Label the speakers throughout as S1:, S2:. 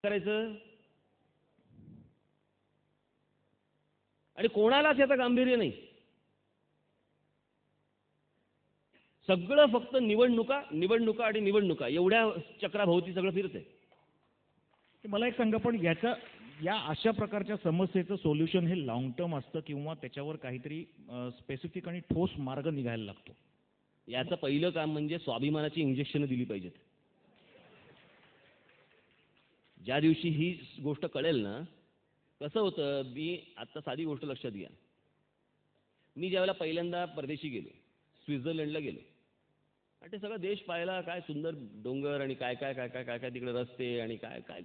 S1: करायचं आणि कोणालाच याचं गांभीर्य नाही. सगळं फक्त निवडणुका निवडणुका आणि निवडणुका एवढ्या चक्राभोवती सगळं फिरतंय.
S2: मला एक सांगा, पण या अशा प्रकारच्या समस्येचं सोल्युशन हे लॉंग टर्म असतं किंवा त्याच्यावर काहीतरी स्पेसिफिक आणि ठोस मार्ग निघायला लागतो?
S1: याचं पहिलं काम म्हणजे स्वाभिमानाची इंजेक्शन दिली पाहिजेत. ज्या दिवशी ही गोष्ट कळेल ना, कसं होतं, मी आत्ता साधी गोष्ट लक्षात घ्या. मी ज्यावेळेला पहिल्यांदा परदेशी गेलो, स्वित्झर्लंडला गेलो आणि ते सगळं देश पाहिला, काय सुंदर डोंगर आणि काय काय काय काय काय काय तिकडे रस्ते आणि काय काय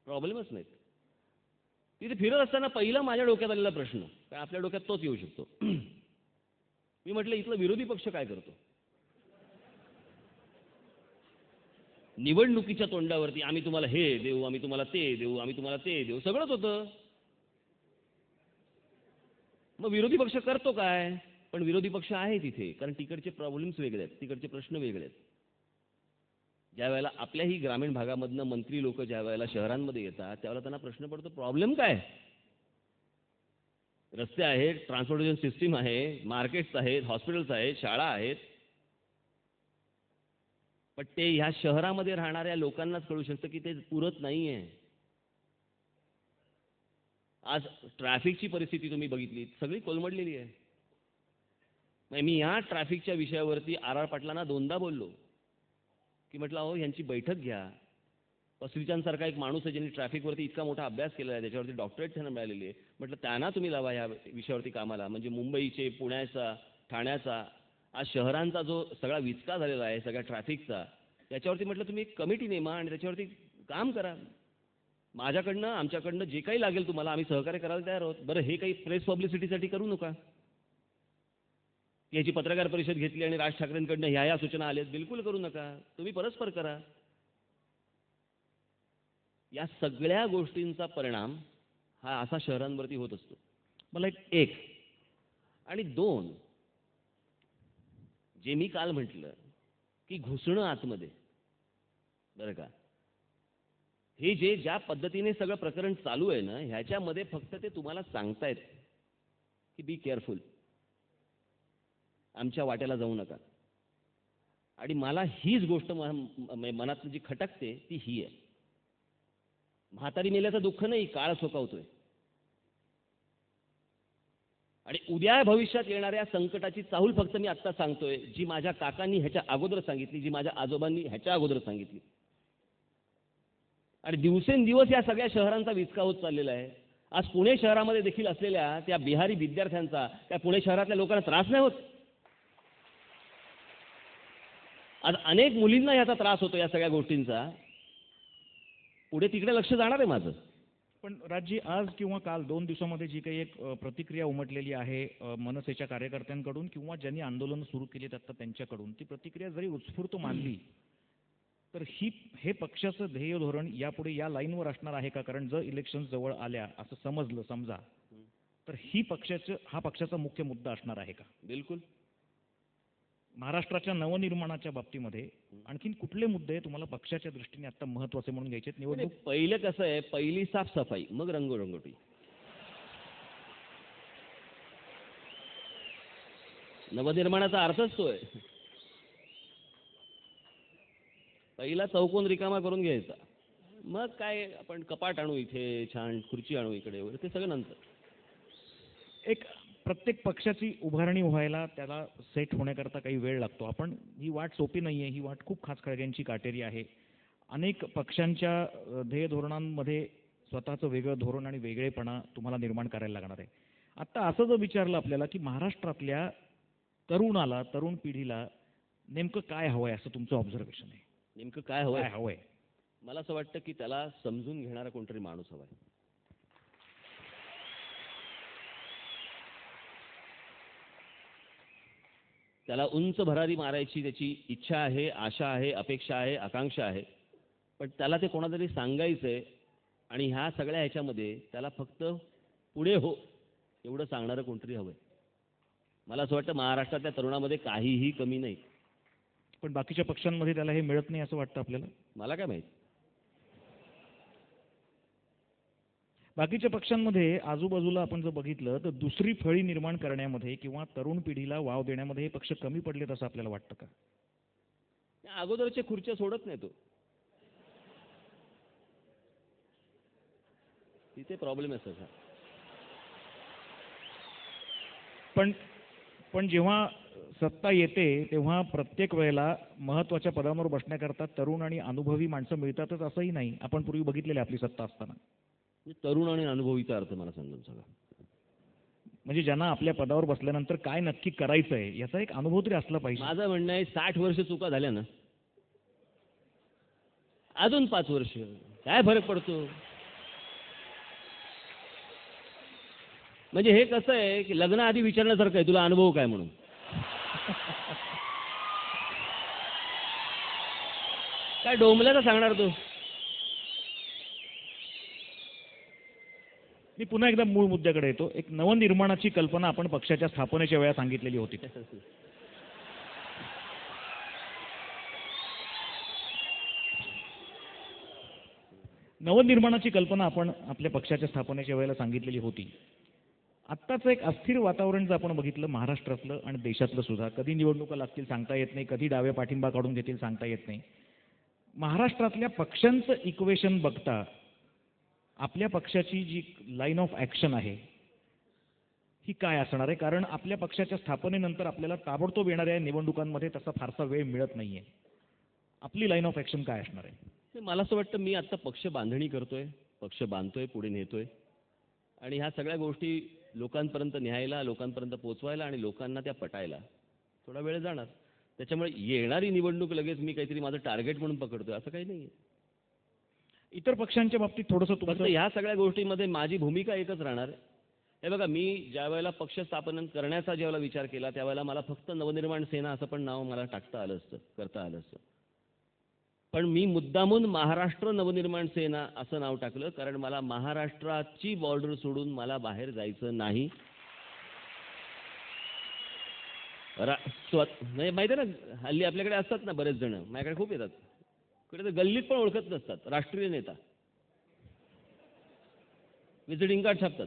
S1: प्रॉब्लेमच नाहीत. तिथे फिरत असताना पहिला माझ्या डोक्यात आलेला प्रश्न, काय आपल्या डोक्यात तोच येऊ शकतो. मी म्हटलं, इथला विरोधी पक्ष काय करतो? निवडणुकीच्या तोंडावरती आम्ही तुम्हाला हे देऊ, आम्ही तुम्हाला ते देऊ, आम्ही तुम्हाला ते देऊ, सगळंच होतं. मग विरोधी पक्ष करतो काय? पण विरोधी पक्ष आहे तिथे, कारण तिकडचे प्रॉब्लेम्स वेगळे आहेत, तिकडचे प्रश्न वेगळे आहेत. ज्या वेळेला आपल्याही ग्रामीण भागामधनं मंत्री लोक ज्या वेळेला शहरांमध्ये येतात, त्यावेळेला त्यांना प्रश्न पडतो, प्रॉब्लेम काय? रस्ते आहेत, ट्रान्सपोर्टेशन सिस्टीम आहे, मार्केट्स आहेत, हॉस्पिटल्स आहेत, शाळा आहेत. पण ते ह्या शहरामध्ये राहणाऱ्या लोकांनाच कळू शकतं की ते पुरत नाहीये. आज ट्रॅफिकची परिस्थिती तुम्ही बघितली, सगळी कोलमडलेली आहे. मी या ट्रॅफिकच्या विषयावरती आर पाटलांना दोनदा बोललो की म्हटलं, अहो यांची बैठक घ्या. पसरीचांसारखा एक माणूस आहे ज्यांनी ट्रॅफिकवरती इतका मोठा अभ्यास केला आहे, त्याच्यावरती डॉक्टरेट त्यांना मिळालेली आहे. म्हटलं त्यांना तुम्ही लावा या विषयावरती कामाला. म्हणजे मुंबईचे, पुण्याचा, ठाण्याचा, आज शहरांचा जो सगळा विचका झालेला आहे सगळ्या ट्रॅफिकचा, त्याच्यावरती म्हटलं तुम्ही एक कमिटी नेमा आणि त्याच्यावरती काम करा. माझ्याकडनं, आमच्याकडनं जे काही लागेल तुम्हाला आम्ही सहकार्य करायला तयार आहोत. बरं, हे काही प्रेस पब्लिसिटीसाठी करू नका. याची पत्रकार परिषद घेतली आणि राज ठाकरेंकडनं ह्या सूचना आल्यात, बिलकुल करू नका. तुम्ही परस्पर करा. या सगळ्या गोष्टींचा परिणाम हा असा शहरांवरती होत असतो. मला एक आणि दोन, जे मी काल म्हटलं की घुसणं आतमध्ये, बरं का, हे जे ज्या पद्धतीने सगळं प्रकरण चालू आहे ना, ह्याच्यामध्ये फक्त ते तुम्हाला सांगतायत की बी केअरफुल, आमच्या वाट्याला जाऊ नका. आणि मला हीच गोष्ट मनात जी खटकते ती ही आहे, म्हातारी मेल्याचं दुःख नाही, काळ सोकावतोय. आणि उद्या भविष्यात येणाऱ्या संकटाची चाहूल फक्त मी आत्ता सांगतोय, जी माझ्या काकांनी ह्याच्या अगोदर सांगितली, जी माझ्या आजोबांनी ह्याच्या अगोदर सांगितली. आणि दिवसेंदिवस या सगळ्या शहरांचा विचका होत चाललेला आहे. आज पुणे शहरामध्ये देखील असलेल्या त्या बिहारी विद्यार्थ्यांचा त्या पुणे शहरातल्या लोकांना त्रास नाही होत. आज अनेक मुलींना याचा त्रास होतो या सगळ्या गोष्टींचा. पुढे तिकडे लक्ष जाणार आहे माझं.
S2: पण राजजी, आज किंवा काल 2 दिवसामध्ये जी काही एक प्रतिक्रिया उमटलेली आहे मनसेच्या कार्यकर्त्यांकडून किंवा ज्यांनी आंदोलन सुरू केली आता त्यांच्याकडून, ती प्रतिक्रिया जरी उत्स्फूर्त मानली तर हे पक्षाचं ध्येय धोरण यापुढे या लाईनवर असणार आहे का? कारण जर इलेक्शन जवळ आल्या असं समजलं समजा, तर हा पक्षाचा मुख्य मुद्दा असणार आहे का?
S1: बिलकुल.
S2: महाराष्ट्राच्या नवनिर्माणाच्या बाबतीमध्ये आणखीन कुठले मुद्दे तुम्हाला पक्षाच्या दृष्टीने आता महत्त्वाचे म्हणून घ्यायचे? निवडणूक
S1: पहिलं कसं आहे, पहिली साफसफाई, मग रंगरंगोटी. नवनिर्माणाचा अर्थच तो आहे. पहिला चौकोन रिकामा करून घ्यायचा, मग काय आपण कपाट आणू इथे, छान खुर्ची आणू इकडे वगैरे, ते सगळं नंतर.
S2: एक प्रत्येक पक्षाची उभारणी व्हायला त्याला सेट होण्याकरता काही वेळ लागतो. आपण ही वाट सोपी नाही आहे, ही वाट खूप खाचखळग्यांची काटेरी आहे. अनेक पक्षांच्या ध्येय धोरणांमध्ये स्वतःचं वेगळं धोरण आणि वेगळेपणा तुम्हाला निर्माण करायला लागणार आहे. आत्ता असं जर विचारलं आपल्याला की महाराष्ट्रातल्या तरुणाला, तरुण पिढीला नेमकं काय हवं आहे असं तुमचं ऑब्झर्वेशन आहे?
S1: नेमकं काय हवंय?
S2: हवंय
S1: मला असं वाटतं की त्याला समजून घेणारा कोणतरी माणूस हवाय. त्याला उंच भरारी मारायची त्याची इच्छा आहे, आशा आहे, अपेक्षा आहे, आकांक्षा आहे, पण त्याला ते कोणातरी सांगायचंय. आणि ह्या सगळ्या ह्याच्यामध्ये त्याला फक्त पुढे हो एवढं सांगणारं कोणतरी हवंय. मला असं वाटतं महाराष्ट्रातल्या तरुणामध्ये काहीही कमी नाही.
S2: पण बाकीच्या पक्षांमध्ये त्याला हे मिळत नाही असं वाटतं आपल्याला?
S1: मला काय माहित.
S2: बाकीच्या पक्षांमध्ये आजूबाजूला आपण जर बघितलं तर दुसरी फळी निर्माण करण्यामध्ये किंवा तरुण पिढीला वाव देण्यामध्ये हे पक्ष कमी पडलेत असं आपल्याला वाटतं का?
S1: अगोदरच्या खुर्च्या सोडत नाही तो, तिथे प्रॉब्लेम आहे सगळा.
S2: पण पण जेव्हा सत्ता येते तेव्हा प्रत्येक वेळेला महत्त्वाच्या पदांवर बसण्याकरता तरुण आणि अनुभवी माणसं मिळतातच असंही नाही. आपण पूर्वी बघितलेली आपली सत्ता असताना.
S1: तरुण आणि अनुभवीचा अर्थ मला समजून सांगा.
S2: म्हणजे ज्यांना आपल्या पदावर बसल्यानंतर काय नक्की करायचं आहे याचा एक अनुभव तरी असला पाहिजे.
S1: माझं म्हणणं आहे 60 वर्ष चुका झाल्या ना, अजून 5 वर्ष काय फरक पडतो? म्हणजे हे कसं आहे की लग्नाआधी विचारण्यासारखं आहे, तुला अनुभव काय म्हणून. काय डोंबल्याचा सांगणार तो.
S2: मी पुन्हा एकदा मूळ मुद्द्याकडे येतो. एक नवनिर्माणाची कल्पना आपण पक्षाच्या स्थापनेच्या वेळा सांगितलेली होती. नवनिर्माणाची कल्पना आपण आपल्या पक्षाच्या स्थापनेच्या वेळेला सांगितलेली होती. आत्ताचं एक अस्थिर वातावरण जर आपण बघितलं महाराष्ट्रातलं आणि देशातलं सुद्धा, कधी निवडणुका लागतील सांगता येत नाही, कधी डावे पाठिंबा काढून घेतील सांगता येत नाही. महाराष्ट्रातल्या पक्षांचं इक्वेशन बघता आपल्या पक्षाची जी लाईन ऑफ ॲक्शन आहे ही काय असणार आहे? कारण आपल्या पक्षाच्या स्थापनेनंतर आपल्याला ताबडतोब येणाऱ्या निवडणुकांमध्ये तसा फारसा वेळ मिळत नाहीये. आपली लाईन ऑफ ॲक्शन काय असणार आहे?
S1: मला असं वाटतं मी आता पक्ष बांधणी करतोय, पक्ष बांधतोय, पुढे नेतोय आणि ह्या सगळ्या गोष्टी लोकांपर्यंत न्यायला, लोकांपर्यंत पोचवायला आणि लोकांना त्या पटायला थोडा वेळ जाणार. त्याच्यामुळे येणारी निवडणूक लगेच मी काहीतरी माझं टार्गेट म्हणून पकडतोय असं काही नाहीये.
S2: इतर पक्षांच्या बाबतीत थोडंसं
S1: फक्त
S2: तुमचं
S1: ह्या सगळ्या गोष्टींमध्ये माझी भूमिका एकच राहणार. हे बघा, मी ज्या वेळेला पक्ष स्थापन करण्याचा ज्यावेळेला विचार केला त्यावेळेला मला फक्त नवनिर्माण सेना असं पण नाव मला टाकता आलं असतं, करता आलं असतं. पण मी मुद्दामून महाराष्ट्र नवनिर्माण सेना असं नाव टाकलं कारण मला महाराष्ट्राची बॉर्डर सोडून मला बाहेर जायचं नाही. म्हणजे माहिती आहे ना, हल्ली आपल्याकडे असतात ना बरेच जण, माझ्याकडे खूप येतात, कडे तर गल्लीत पण ओळखत नसतात, राष्ट्रीय नेता विजिटिंग कार्ड छापतात.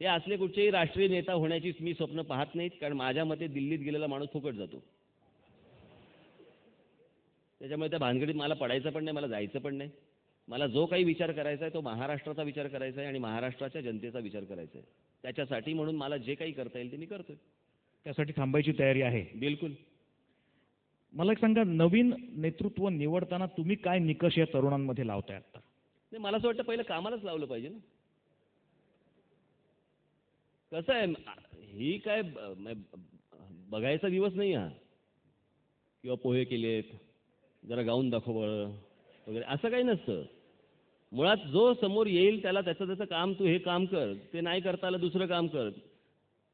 S1: हे असले कुठचेही राष्ट्रीय नेता होण्याची मी स्वप्न पाहत नाहीत, कारण माझ्या मते दिल्लीत गेलेला माणूस फुकट जातो. त्याच्यामुळे त्या भानगडीत मला पडायचं पण नाही, मला जायचं पण नाही. मला जो काही विचार करायचा आहे तो महाराष्ट्राचा विचार करायचा आहे आणि महाराष्ट्राच्या जनतेचा विचार करायचा आहे. त्याच्यासाठी म्हणून मला जे काही करता येईल ते मी करतोय.
S2: त्यासाठी थांबायची तयारी आहे.
S1: बिलकुल.
S2: मला एक सांगा, नवीन नेतृत्व निवडताना तुम्ही काय निकष या तरुणांमध्ये लावताय आता?
S1: नाही, मला असं वाटतं पहिलं कामालाच लावलं पाहिजे ना. कसं आहे, ही काय बघायचा दिवस नाही हा, किंवा पोहे केलेत जरा गाऊन दाखव वगैरे असं काही नसतं. मुळात जो समोर येईल त्याला त्याचं त्याचं काम, तू हे काम कर, ते नाही करता आलं दुसरं काम कर,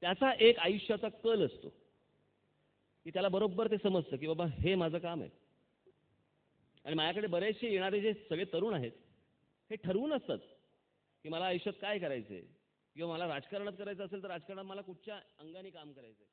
S1: त्याचा एक आयुष्याचा कल असतो की त्याला बरोबर ते समजतं की बाबा हे माझं काम आहे. आणि माझ्याकडे बरेचसे येणारे जे सगळे तरुण आहेत हे ठरवून असतात की मला आयुष्यात काय करायचं आहे, किंवा मला राजकारणात करायचं असेल तर राजकारणात मला कुठच्या अंगाने काम करायचं आहे.